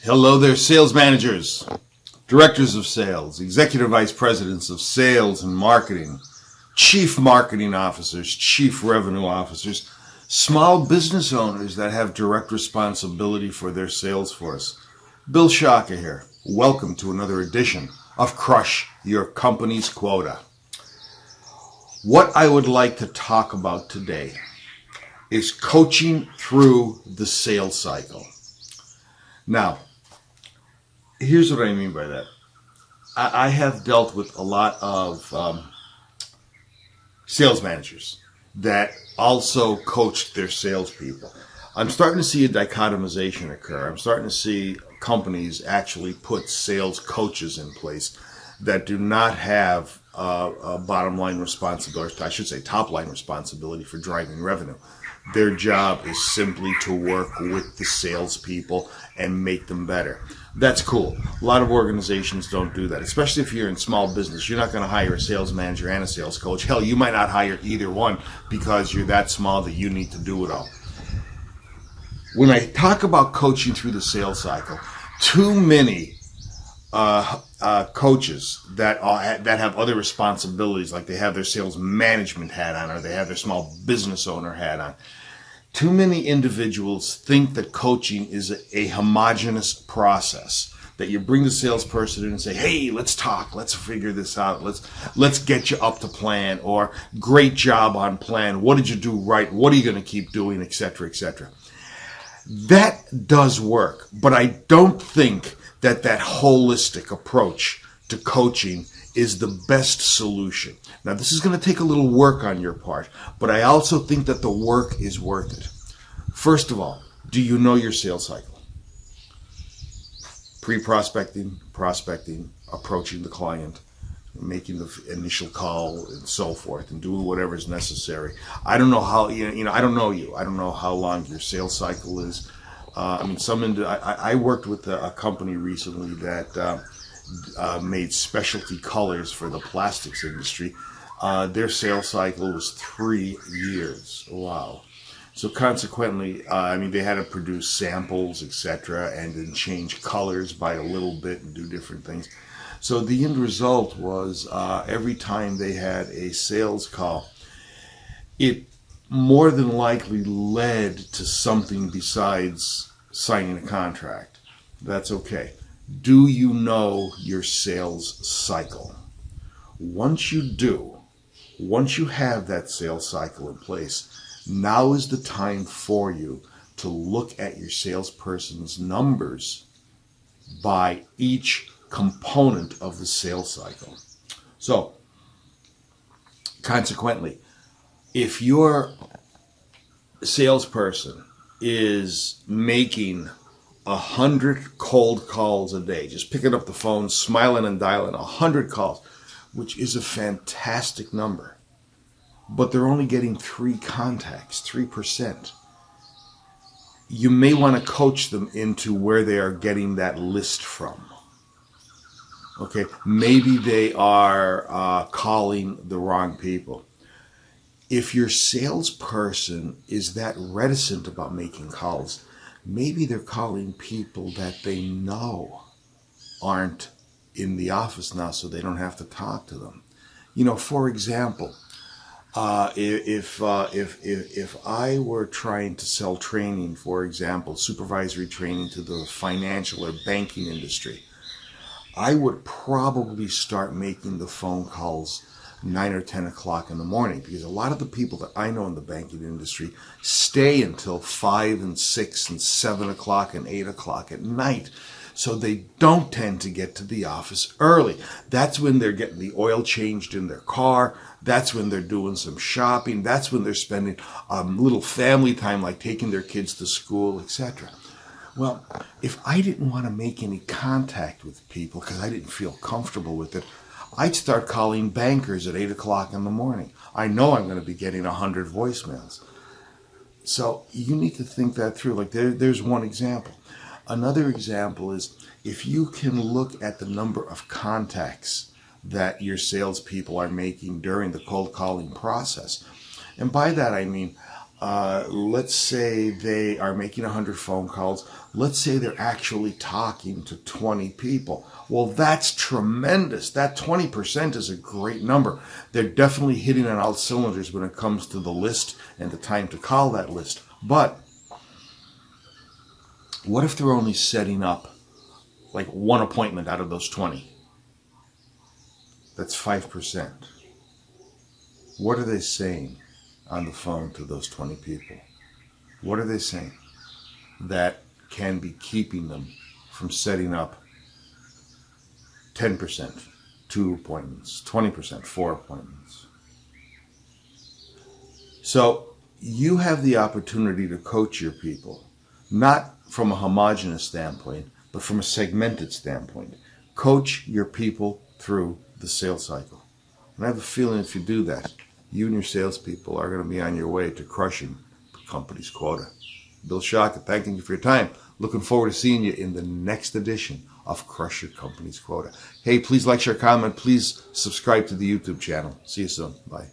Hello there, sales managers, directors of sales, executive vice presidents of sales and marketing, chief marketing officers, chief revenue officers, small business owners that have direct responsibility for their sales force. Bill Shaka here. Welcome to another edition of Crush Your Company's Quota. What I would like to talk about today is coaching through the sales cycle. Now, here's what I mean by that. I have dealt with a lot of sales managers that also coached their salespeople. I'm starting to see a dichotomization occur. I'm starting to see companies actually put sales coaches in place that do not have a bottom line responsibility, I should say top line responsibility for driving revenue. Their job is simply to work with the salespeople and make them better. That's cool. A lot of organizations don't do that, especially if you're in small business. You're not going to hire a sales manager and a sales coach. Hell, you might not hire either one because you're that small that you need to do it all. When I talk about coaching through the sales cycle, too many coaches that have other responsibilities, like they have their sales management hat on or they have their small business owner hat on. Too many individuals think that coaching is a homogeneous process, that you bring the salesperson in and say, hey, let's talk, let's figure this out, let's get you up to plan, or great job on plan, what did you do right, what are you going to keep doing, etc., etc. That does work, but I don't think that holistic approach to coaching is the best solution. Now, this is going to take a little work on your part, but I also think that the work is worth it. First of all, do you know your sales cycle? Pre-prospecting, prospecting, approaching the client, making the initial call, and so forth, and doing whatever is necessary. I don't know how, I don't know you. I don't know how long your sales cycle is. I worked with a company recently that made specialty colors for the plastics industry. Their sales cycle was 3 years. Wow. So consequently, they had to produce samples, etc., and then change colors by a little bit and do different things. So the end result was every time they had a sales call, it more than likely led to something besides signing a contract. That's okay. Do you know your sales cycle? Once you do, once you have that sales cycle in place, now is the time for you to look at your salesperson's numbers by each component of the sales cycle. So, consequently, if your salesperson is making 100 cold calls a day, just picking up the phone, smiling and dialing 100 calls, which is a fantastic number, but they're only getting 3 contacts, 3%. You may want to coach them into where they are getting that list from. Okay, maybe they are calling the wrong people. If your salesperson is that reticent about making calls, maybe they're calling people that they know aren't in the office now, so they don't have to talk to them. For example, if I were trying to sell training, for example, supervisory training to the financial or banking industry, I would probably start making the phone calls 9 or 10 o'clock in the morning, because a lot of the people that I know in the banking industry stay until 5 and 6 and 7 o'clock and 8 o'clock at night. So they don't tend to get to the office early. That's when they're getting the oil changed in their car. That's when they're doing some shopping. That's when they're spending little family time, like taking their kids to school, etc. Well, if I didn't want to make any contact with people because I didn't feel comfortable with it, I'd start calling bankers at 8 o'clock in the morning. I know I'm going to be getting 100 voicemails. So you need to think that through. Like there's one example. Another example is if you can look at the number of contacts that your salespeople are making during the cold calling process. And by that I mean let's say they are making 100 phone calls. Let's say they're actually talking to 20 people. Well, that's tremendous. That 20% is a great number. They're definitely hitting on all cylinders when it comes to the list and the time to call that list. But what if they're only setting up like one appointment out of those 20? That's 5%. What are they saying on the phone to those 20 people? What are they saying that can be keeping them from setting up 10%, 2 appointments, 20%, 4 appointments? So you have the opportunity to coach your people, not from a homogeneous standpoint, but from a segmented standpoint. Coach your people through the sales cycle. And I have a feeling if you do that, you and your salespeople are going to be on your way to crushing the company's quota. Bill Shaka, thanking you for your time. Looking forward to seeing you in the next edition of Crush Your Company's Quota. Hey, please like, share, comment. Please subscribe to the YouTube channel. See you soon. Bye.